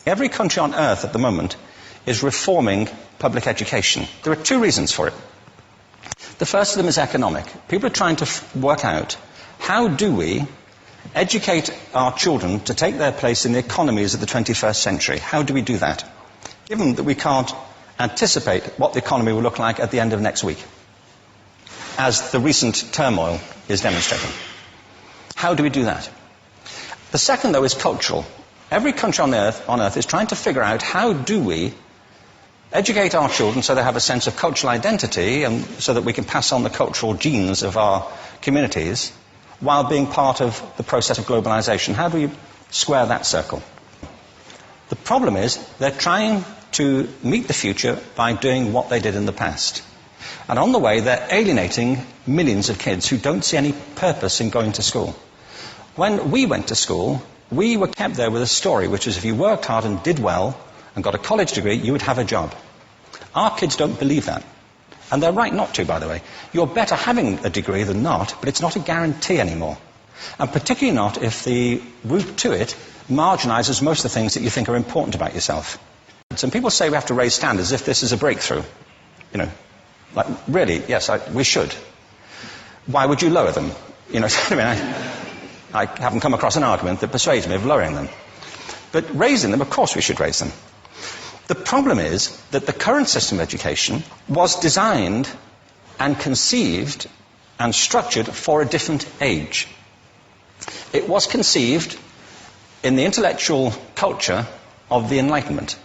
Every country on earth at the moment is reforming public education. There are two reasons for it. The first of them is economic. People are trying to work out, how do we educate our children to take their place in the economies of the 21st century? How do we do that? Given that we can't anticipate what the economy will look like at the end of next week, as the recent turmoil is demonstrating. How do we do that? The second, though, is cultural. Every country on earth is trying to figure out, how do we educate our children so they have a sense of cultural identity and so that we can pass on the cultural genes of our communities while being part of the process of globalization. How do we square that circle? The problem is they're trying to meet the future by doing what they did in the past. And on the way, they're alienating millions of kids who don't see any purpose in going to school. When we went to school, we were kept there with a story, which is if you worked hard and did well and got a college degree, you would have a job. Our kids don't believe that. And they're right not to, by the way. You're better having a degree than not, but it's not a guarantee anymore. And particularly not if the route to it marginalizes most of the things that you think are important about yourself. Some people say we have to raise standards as if this is a breakthrough. You know, like, really, yes, we should. Why would you lower them? You know, I mean, I haven't come across an argument that persuades me of lowering them. But raising them, of course we should raise them. The problem is that the current system of education was designed and conceived and structured for a different age. It was conceived in the intellectual culture of the Enlightenment.